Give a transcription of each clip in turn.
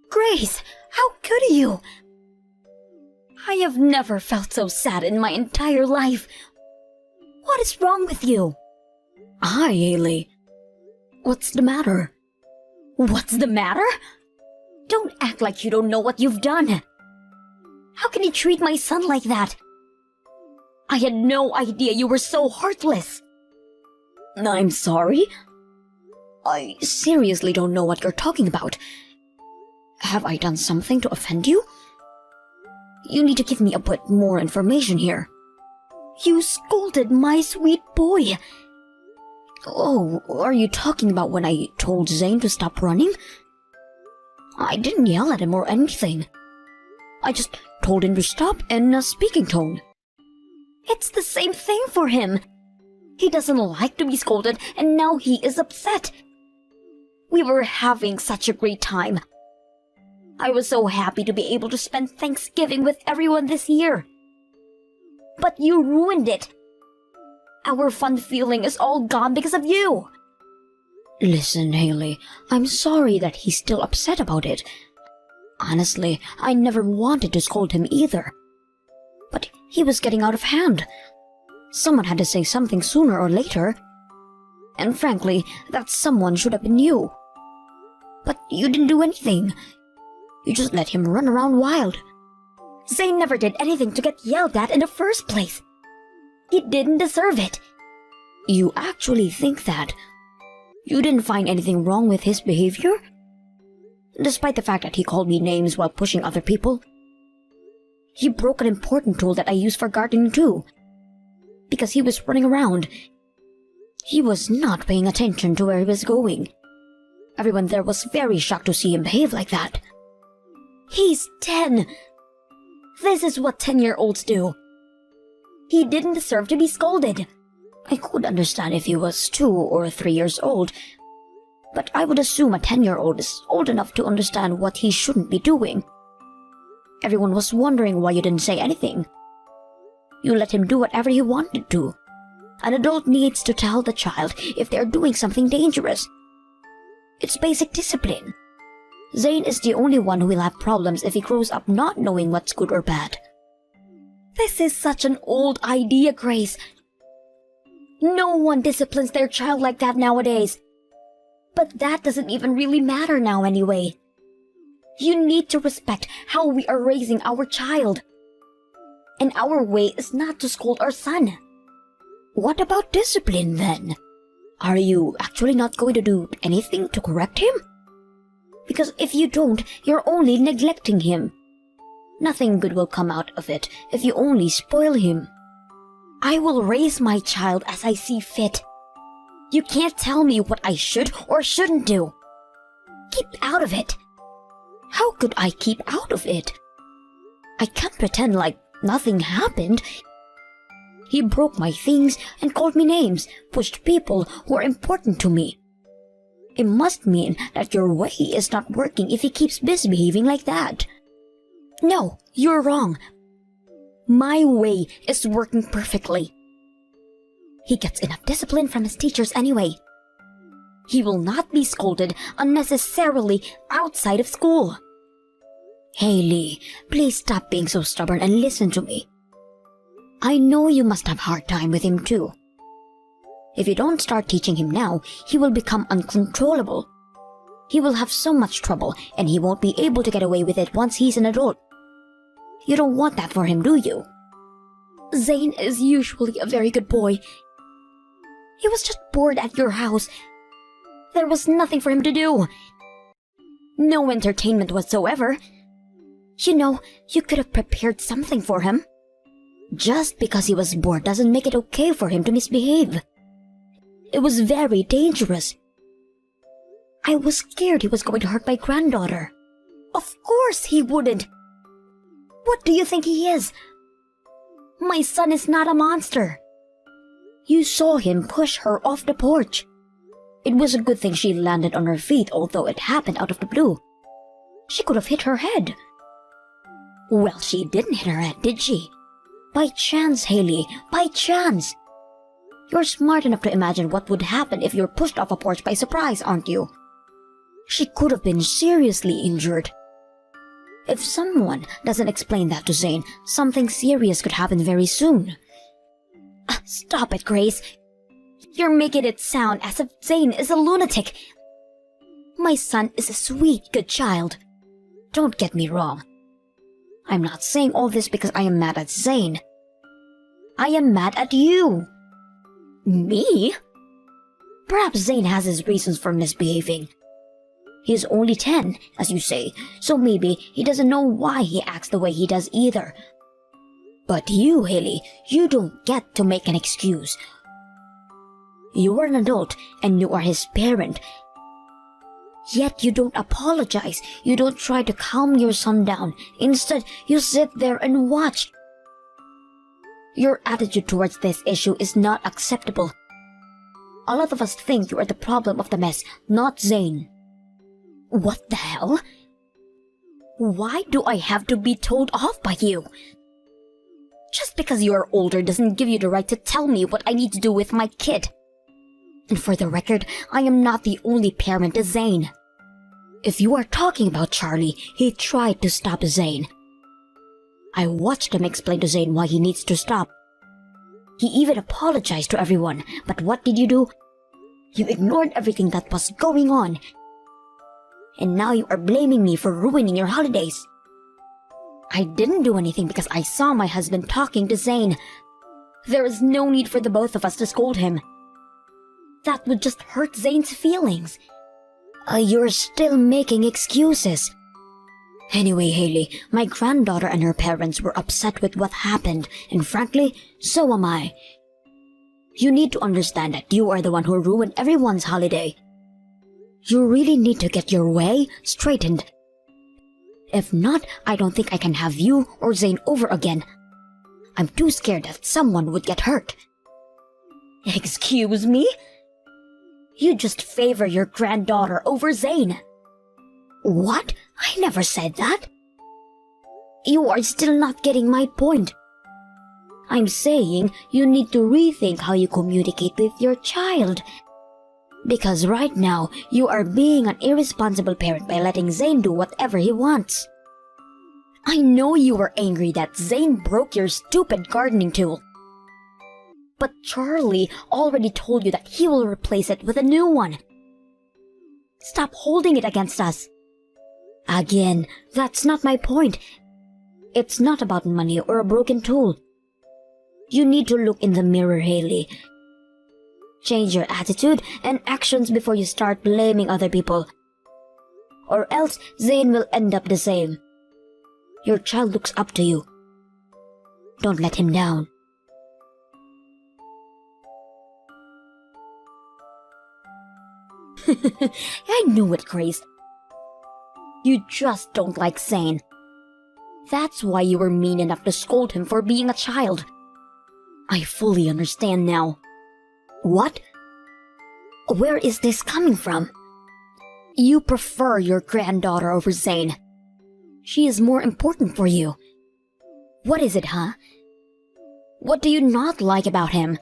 Grace, how could you? I have never felt so sad in my entire life. What is wrong with you? Hi, Haley. What's the matter? What's the matter? Don't act like you don't know what you've done. How can you treat my son like that? I had no idea you were so heartless. I'm sorry. I seriously don't know what you're talking about. Have I done something to offend you? You need to give me a bit more information here. You scolded my sweet boy. Oh, are you talking about when I told Zane to stop running? I didn't yell at him or anything. I just told him to stop in a speaking tone. It's the same thing for him. He doesn't like to be scolded, and now he is upset. We were having such a great time. I was so happy to be able to spend Thanksgiving with everyone this year. But you ruined it. Our fun feeling is all gone because of you. Listen, Haley, I'm sorry that he's still upset about it. Honestly, I never wanted to scold him either. But he was getting out of hand. Someone had to say something sooner or later. And frankly, that someone should have been you. But you didn't do anything. You just let him run around wild. Zane never did anything to get yelled at in the first place. He didn't deserve it. You actually think that? You didn't find anything wrong with his behavior? Despite the fact that he called me names while pushing other people? He broke an important tool that I use for gardening too. Because he was running around. He was not paying attention to where he was going. Everyone there was very shocked to see him behave like that. He's 10. This is what 10-year-olds do. He didn't deserve to be scolded. I could understand if he was 2 or 3 years old, but I would assume a 10-year-old is old enough to understand what he shouldn't be doing. Everyone was wondering why you didn't say anything. You let him do whatever he wanted to. An adult needs to tell the child if they're doing something dangerous. It's basic discipline. Zane is the only one who will have problems if he grows up not knowing what's good or bad. This is such an old idea, Grace. No one disciplines their child like that nowadays. But that doesn't even really matter now anyway. You need to respect how we are raising our child. And our way is not to scold our son. What about discipline then? Are you actually not going to do anything to correct him? Because if you don't, you're only neglecting him. Nothing good will come out of it if you only spoil him. I will raise my child as I see fit. You can't tell me what I should or shouldn't do. Keep out of it. How could I keep out of it? I can't pretend like nothing happened. He broke my things and called me names, pushed people who are important to me. It must mean that your way is not working if he keeps misbehaving like that. No, you're wrong. My way is working perfectly. He gets enough discipline from his teachers anyway. He will not be scolded unnecessarily outside of school. Haley, please stop being so stubborn and listen to me. I know you must have a hard time with him too. If you don't start teaching him now, he will become uncontrollable. He will have so much trouble and he won't be able to get away with it once he's an adult. You don't want that for him, do you? Zane is usually a very good boy. He was just bored at your house. There was nothing for him to do. No entertainment whatsoever. You know, you could have prepared something for him. Just because he was bored doesn't make it okay for him to misbehave. It was very dangerous. I was scared he was going to hurt my granddaughter. Of course he wouldn't. What do you think he is? My son is not a monster. You saw him push her off the porch. It was a good thing she landed on her feet, although it happened out of the blue. She could have hit her head. Well, she didn't hit her head, did she? By chance, Haley, by chance. You're smart enough to imagine what would happen if you're pushed off a porch by surprise, aren't you? She could have been seriously injured. If someone doesn't explain that to Zane, something serious could happen very soon. Stop it, Grace. You're making it sound as if Zane is a lunatic. My son is a sweet, good child. Don't get me wrong. I'm not saying all this because I am mad at Zane. I am mad at you. Me? Perhaps Zane has his reasons for misbehaving. He's only 10, as you say, so maybe he doesn't know why he acts the way he does either. But you, Haley, you don't get to make an excuse. You are an adult and you are his parent. Yet you don't apologize. You don't try to calm your son down. Instead, you sit there and watch. Your attitude towards this issue is not acceptable. A lot of us think you are the problem of the mess, not Zane. What the hell? Why do I have to be told off by you? Just because you are older doesn't give you the right to tell me what I need to do with my kid. And for the record, I am not the only parent to Zane. If you are talking about Charlie, he tried to stop Zane. I watched him explain to Zane why he needs to stop. He even apologized to everyone, but what did you do? You ignored everything that was going on. And now you are blaming me for ruining your holidays. I didn't do anything because I saw my husband talking to Zane. There is no need for the both of us to scold him. That would just hurt Zane's feelings. You're still making excuses. Anyway, Haley, my granddaughter and her parents were upset with what happened, and frankly, so am I. You need to understand that you are the one who ruined everyone's holiday. You really need to get your way straightened. If not, I don't think I can have you or Zane over again. I'm too scared that someone would get hurt. Excuse me? You just favor your granddaughter over Zane. What? I never said that. You are still not getting my point. I'm saying you need to rethink how you communicate with your child. Because right now, you are being an irresponsible parent by letting Zane do whatever he wants. I know you were angry that Zane broke your stupid gardening tool. But Charlie already told you that he will replace it with a new one. Stop holding it against us. Again, that's not my point. It's not about money or a broken tool. You need to look in the mirror, Haley. Change your attitude and actions before you start blaming other people. Or else Zane will end up the same. Your child looks up to you. Don't let him down. I knew it, Grace. You just don't like Zane. That's why you were mean enough to scold him for being a child. I fully understand now. What? Where is this coming from? You prefer your granddaughter over Zane. She is more important for you. What is it, huh? What do you not like about him?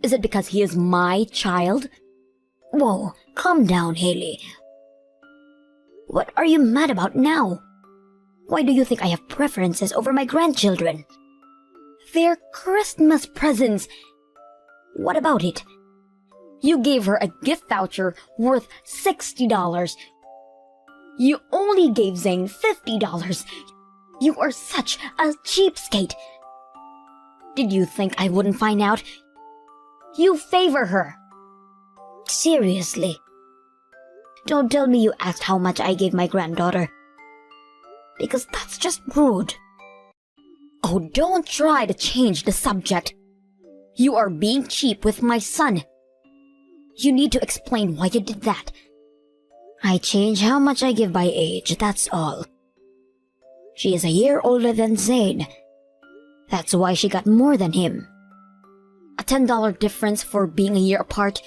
Is it because he is my child? Whoa, calm down, Haley. What are you mad about now? Why do you think I have preferences over my grandchildren? They're Christmas presents. What about it? You gave her a gift voucher worth $60. You only gave Zane $50. You are such a cheapskate. Did you think I wouldn't find out? You favor her. Seriously? Don't tell me you asked how much I gave my granddaughter. Because that's just rude. Oh, don't try to change the subject. You are being cheap with my son. You need to explain why you did that. I change how much I give by age, that's all. She is a year older than Zane. That's why she got more than him. A $10 difference for being a year apart.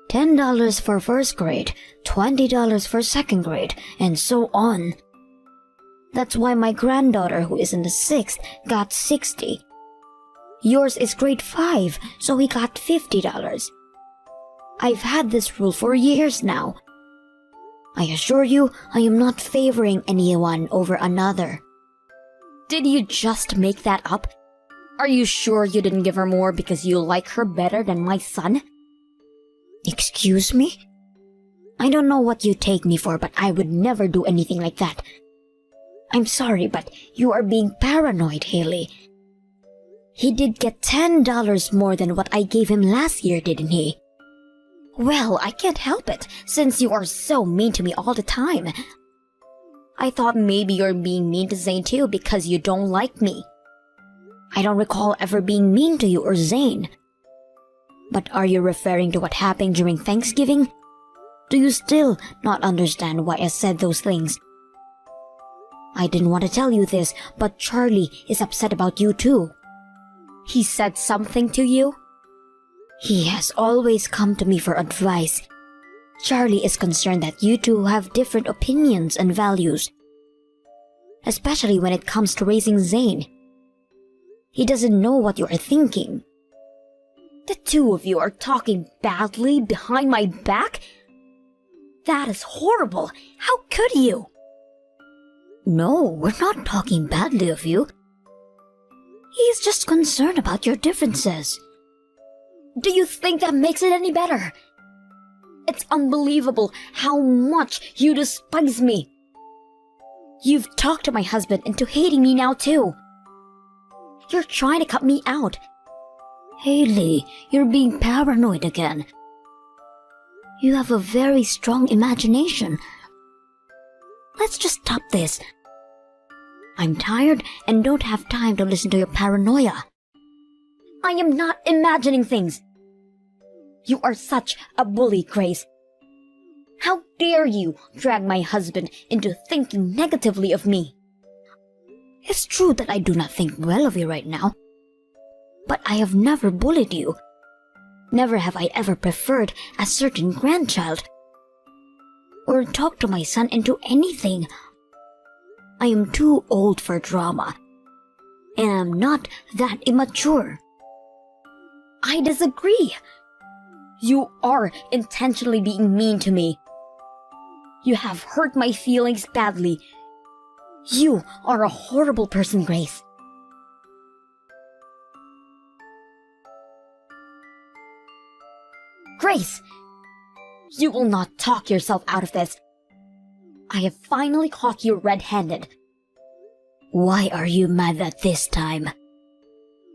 $10 for first grade, $20 for second grade, and so on. That's why my granddaughter, who is in the 6th, got $60. Yours is grade 5, so he got $50. I've had this rule for years now. I assure you, I am not favoring anyone over another. Did you just make that up? Are you sure you didn't give her more because you like her better than my son? Excuse me? I don't know what you take me for, but I would never do anything like that. I'm sorry, but you are being paranoid, Haley. He did get $10 more than what I gave him last year, didn't he? Well, I can't help it, since you are so mean to me all the time. I thought maybe you're being mean to Zane too because you don't like me. I don't recall ever being mean to you or Zane. But are you referring to what happened during Thanksgiving? Do you still not understand why I said those things? I didn't want to tell you this, but Charlie is upset about you too. He said something to you? He has always come to me for advice. Charlie is concerned that you two have different opinions and values, especially when it comes to raising Zane. He doesn't know what you are thinking. The two of you are talking badly behind my back? That is horrible. How could you? No, we're not talking badly of you. He's just concerned about your differences. Do you think that makes it any better? It's unbelievable how much you despise me. You've talked to my husband into hating me now too. You're trying to cut me out. Haley, you're being paranoid again. You have a very strong imagination. Let's just stop this. I'm tired and don't have time to listen to your paranoia. I am not imagining things. You are such a bully, Grace. How dare you drag my husband into thinking negatively of me? It's true that I do not think well of you right now. But I have never bullied you. Never have I ever preferred a certain grandchild, or talked to my son into anything. I am too old for drama, and I'm not that immature. I disagree. You are intentionally being mean to me. You have hurt my feelings badly. You are a horrible person, Grace. Grace! You will not talk yourself out of this. I have finally caught you red-handed. Why are you mad at this time?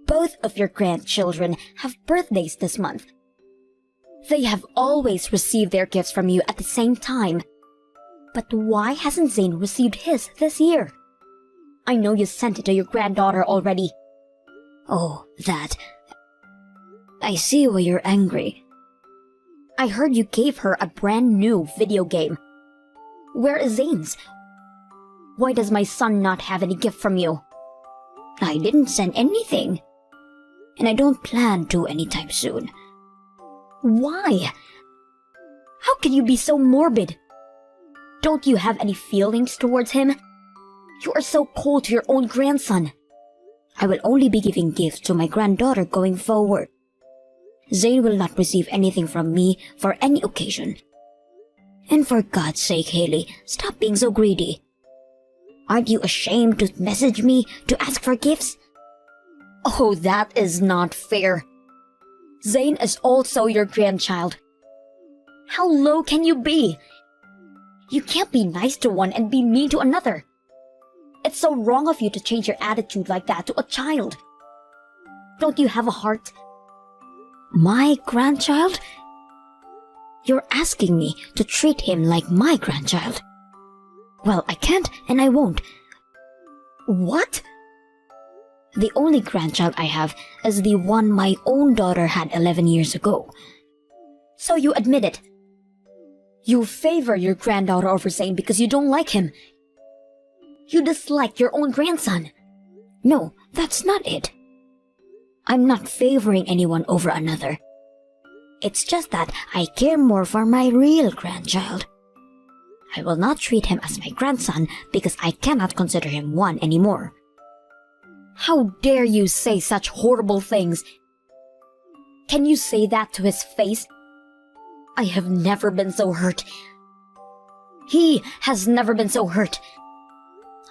Both of your grandchildren have birthdays this month. They have always received their gifts from you at the same time. But why hasn't Zane received his this year? I know you sent it to your granddaughter already. Oh, that. I see why you're angry. I heard you gave her a brand new video game. Where is Zane's? Why does my son not have any gift from you? I didn't send anything. And I don't plan to anytime soon. Why? How can you be so morbid? Don't you have any feelings towards him? You are so cold to your own grandson. I will only be giving gifts to my granddaughter going forward. Zane will not receive anything from me for any occasion. And for God's sake, Haley, stop being so greedy. Aren't you ashamed to message me to ask for gifts? Oh, that is not fair. Zane is also your grandchild. How low can you be? You can't be nice to one and be mean to another. It's so wrong of you to change your attitude like that to a child. Don't you have a heart? My grandchild? You're asking me to treat him like my grandchild. Well, I can't and I won't. What? The only grandchild I have is the one my own daughter had 11 years ago. So you admit it. You favor your granddaughter over Zane because you don't like him. You dislike your own grandson. No, that's not it. I'm not favoring anyone over another. It's just that I care more for my real grandchild. I will not treat him as my grandson because I cannot consider him one anymore. How dare you say such horrible things? Can you say that to his face? I have never been so hurt. He has never been so hurt.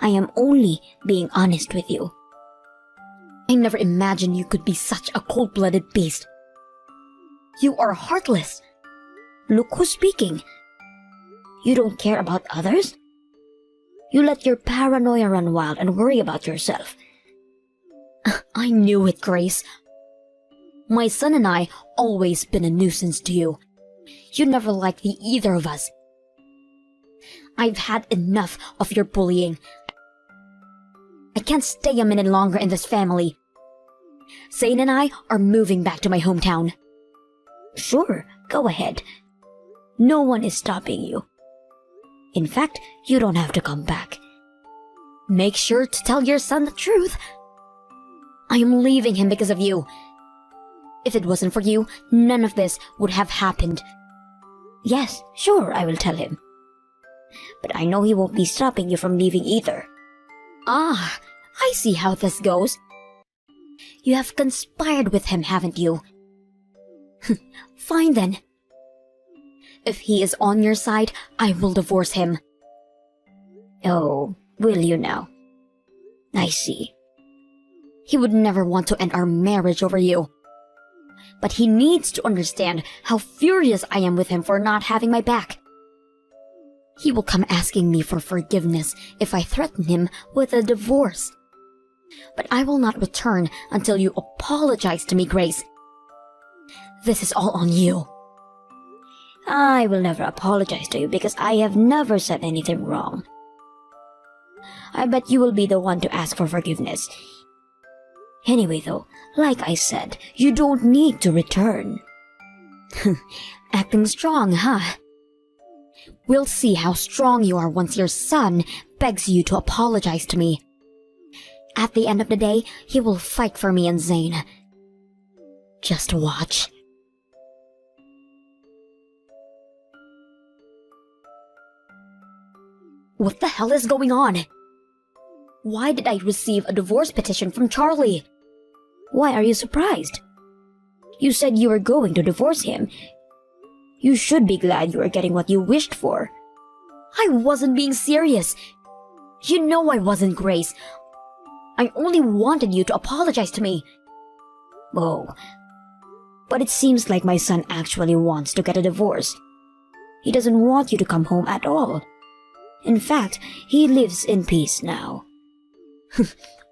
I am only being honest with you. I never imagined you could be such a cold-blooded beast. You are heartless. Look who's speaking. You don't care about others? You let your paranoia run wild and worry about yourself. I knew it, Grace. My son and I always been a nuisance to you. You never liked the either of us. I've had enough of your bullying. I can't stay a minute longer in this family. Zane and I are moving back to my hometown. Sure, go ahead. No one is stopping you. In fact, you don't have to come back. Make sure to tell your son the truth. I am leaving him because of you. If it wasn't for you, none of this would have happened. Yes, sure, I will tell him. But I know he won't be stopping you from leaving either. Ah, I see how this goes. You have conspired with him, haven't you? Fine then. If he is on your side, I will divorce him. Oh, will you now? I see. He would never want to end our marriage over you. But he needs to understand how furious I am with him for not having my back. He will come asking me for forgiveness if I threaten him with a divorce. But I will not return until you apologize to me, Grace. This is all on you. I will never apologize to you because I have never said anything wrong. I bet you will be the one to ask for forgiveness. Anyway though, like I said, you don't need to return. Acting strong, huh? We'll see how strong you are once your son begs you to apologize to me. At the end of the day, he will fight for me and Zane. Just watch. What the hell is going on? Why did I receive a divorce petition from Charlie? Why are you surprised? You said you were going to divorce him. You should be glad you are getting what you wished for. I wasn't being serious. You know I wasn't, Grace. I only wanted you to apologize to me. Oh, but it seems like my son actually wants to get a divorce. He doesn't want you to come home at all. In fact, he lives in peace now.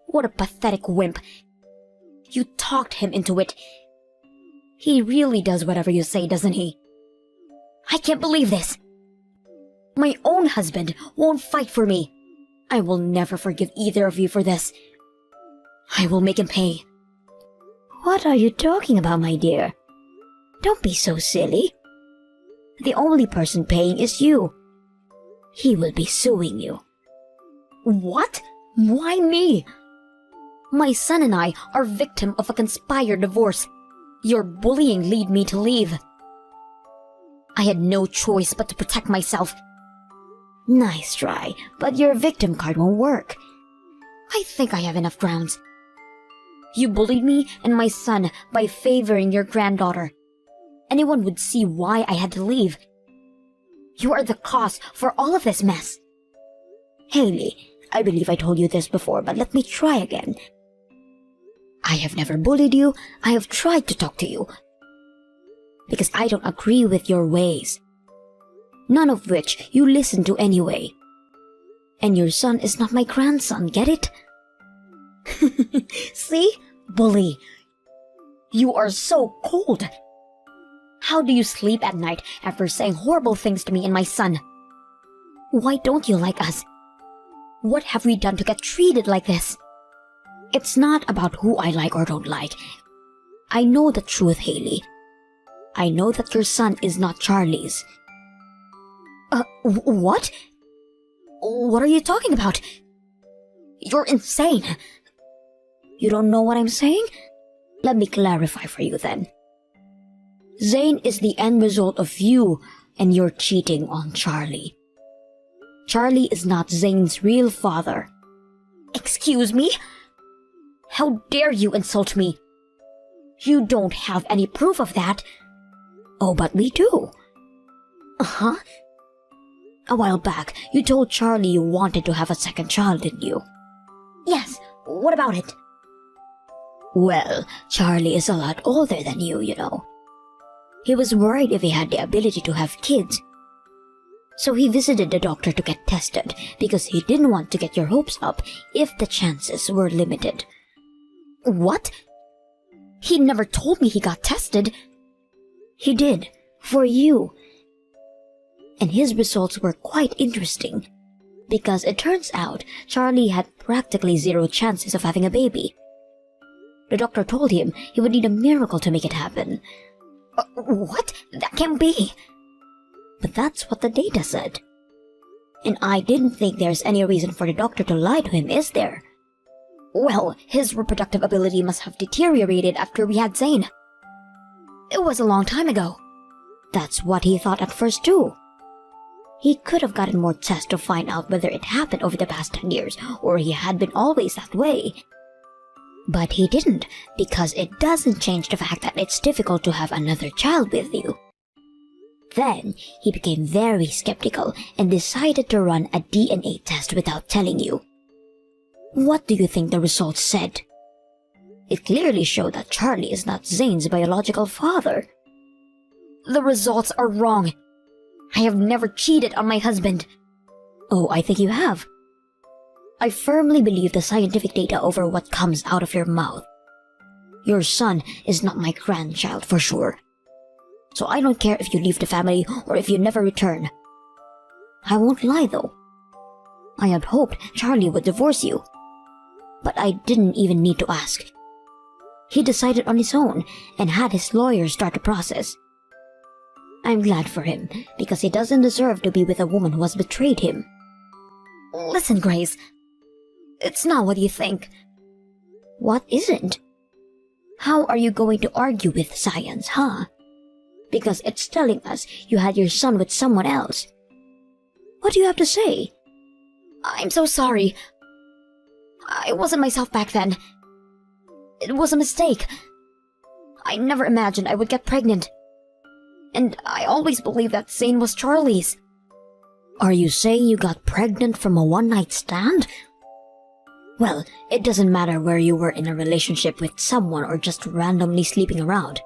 What a pathetic wimp. You talked him into it. He really does whatever you say, doesn't he? I can't believe this. My own husband won't fight for me. I will never forgive either of you for this. I will make him pay. What are you talking about, my dear? Don't be so silly. The only person paying is you. He will be suing you. What? Why me? My son and I are victim of a conspired divorce. Your bullying led me to leave. I had no choice but to protect myself. Nice try, but your victim card won't work. I think I have enough grounds. You bullied me and my son by favoring your granddaughter. Anyone would see why I had to leave. You are the cause for all of this mess. Haley, I believe I told you this before, but let me try again. I have never bullied you. I have tried to talk to you. Because I don't agree with your ways. None of which you listen to anyway. And your son is not my grandson, get it? See? Bully. You are so cold. How do you sleep at night after saying horrible things to me and my son? Why don't you like us? What have we done to get treated like this? It's not about who I like or don't like. I know the truth, Haley. I know that your son is not Charlie's. What? What are you talking about? You're insane. You don't know what I'm saying? Let me clarify for you then. Zane is the end result of you and your cheating on Charlie. Charlie is not Zane's real father. Excuse me? How dare you insult me? You don't have any proof of that. Oh, but we do. Uh-huh. A while back, you told Charlie you wanted to have a second child, didn't you? Yes, what about it? Well, Charlie is a lot older than you know. He was worried if he had the ability to have kids. So he visited the doctor to get tested because he didn't want to get your hopes up if the chances were limited. What? He never told me he got tested. He did, for you. And his results were quite interesting because it turns out Charlie had practically zero chances of having a baby. The doctor told him he would need a miracle to make it happen. What? That can't be. But that's what the data said. And I didn't think there's any reason for the doctor to lie to him, is there? Well, his reproductive ability must have deteriorated after we had Zane. It was a long time ago. That's what he thought at first too. He could have gotten more tests to find out whether it happened over the past 10 years or he had been always that way. But he didn't, because it doesn't change the fact that it's difficult to have another child with you. Then he became very skeptical and decided to run a DNA test without telling you. What do you think the results said? It clearly showed that Charlie is not Zane's biological father. The results are wrong. I have never cheated on my husband. Oh, I think you have. I firmly believe the scientific data over what comes out of your mouth. Your son is not my grandchild for sure. So I don't care if you leave the family or if you never return. I won't lie though. I had hoped Charlie would divorce you. But I didn't even need to ask. He decided on his own and had his lawyer start the process. I'm glad for him because he doesn't deserve to be with a woman who has betrayed him. Listen, Grace. It's not what you think. What isn't? How are you going to argue with science, huh? Because it's telling us you had your son with someone else. What do you have to say? I'm so sorry. I wasn't myself back then. It was a mistake. I never imagined I would get pregnant. And I always believed that Zane was Charlie's. Are you saying you got pregnant from a one-night stand? Well, it doesn't matter where you were in a relationship with someone or just randomly sleeping around.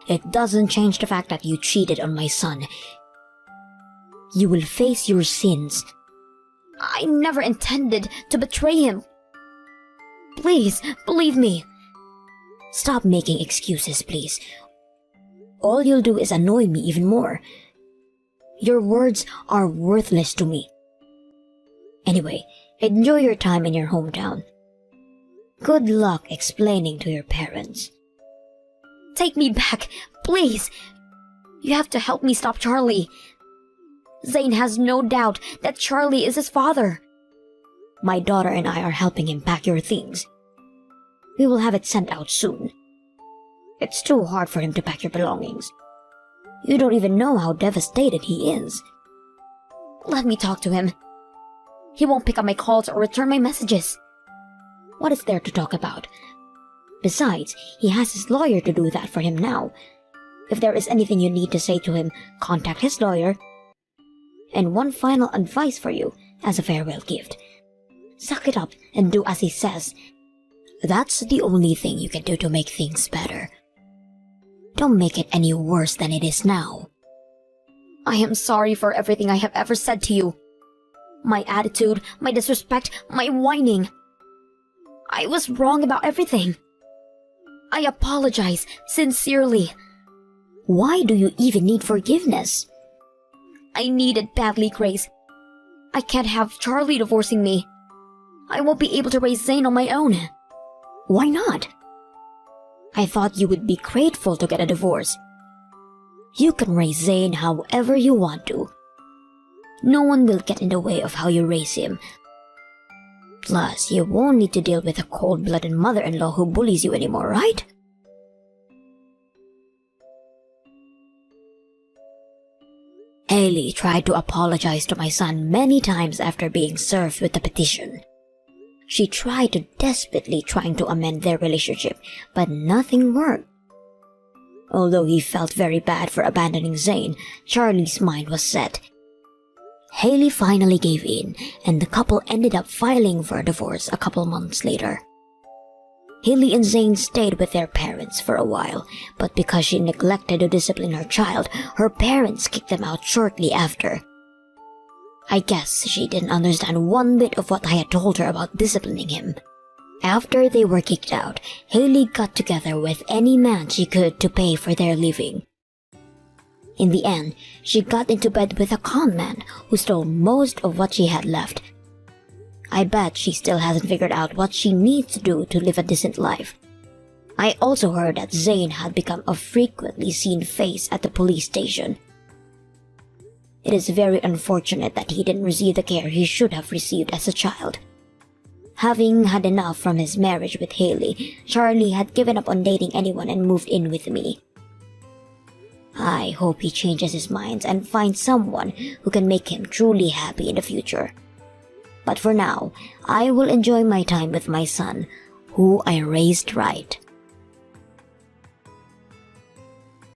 It doesn't change the fact that you cheated on my son. You will face your sins. I never intended to betray him. Please, believe me. Stop making excuses, please. All you'll do is annoy me even more. Your words are worthless to me. Anyway, enjoy your time in your hometown. Good luck explaining to your parents. Take me back, please. You have to help me stop Charlie. Zane has no doubt that Charlie is his father. My daughter and I are helping him pack your things. We will have it sent out soon. It's too hard for him to pack your belongings. You don't even know how devastated he is. Let me talk to him. He won't pick up my calls or return my messages. What is there to talk about? Besides, he has his lawyer to do that for him now. If there is anything you need to say to him, contact his lawyer. And one final advice for you as a farewell gift. Suck it up and do as he says. That's the only thing you can do to make things better. Don't make it any worse than it is now. I am sorry for everything I have ever said to you. My attitude, my disrespect, my whining. I was wrong about everything. I apologize sincerely. Why do you even need forgiveness? I need it badly, Grace. I can't have Charlie divorcing me. I won't be able to raise Zane on my own. Why not? I thought you would be grateful to get a divorce. You can raise Zane however you want to. No one will get in the way of how you raise him. Plus, you won't need to deal with a cold-blooded mother-in-law who bullies you anymore, right? Ailey tried to apologize to my son many times after being served with the petition. She tried to desperately trying to amend their relationship, but nothing worked. Although he felt very bad for abandoning Zane, Charlie's mind was set. Haley finally gave in, and the couple ended up filing for a divorce a couple months later. Haley and Zane stayed with their parents for a while, but because she neglected to discipline her child, her parents kicked them out shortly after. I guess she didn't understand one bit of what I had told her about disciplining him. After they were kicked out, Haley got together with any man she could to pay for their living. In the end, she got into bed with a con man who stole most of what she had left. I bet she still hasn't figured out what she needs to do to live a decent life. I also heard that Zane had become a frequently seen face at the police station. It is very unfortunate that he didn't receive the care he should have received as a child. Having had enough from his marriage with Haley, Charlie had given up on dating anyone and moved in with me. I hope he changes his mind and finds someone who can make him truly happy in the future. But for now, I will enjoy my time with my son, who I raised right.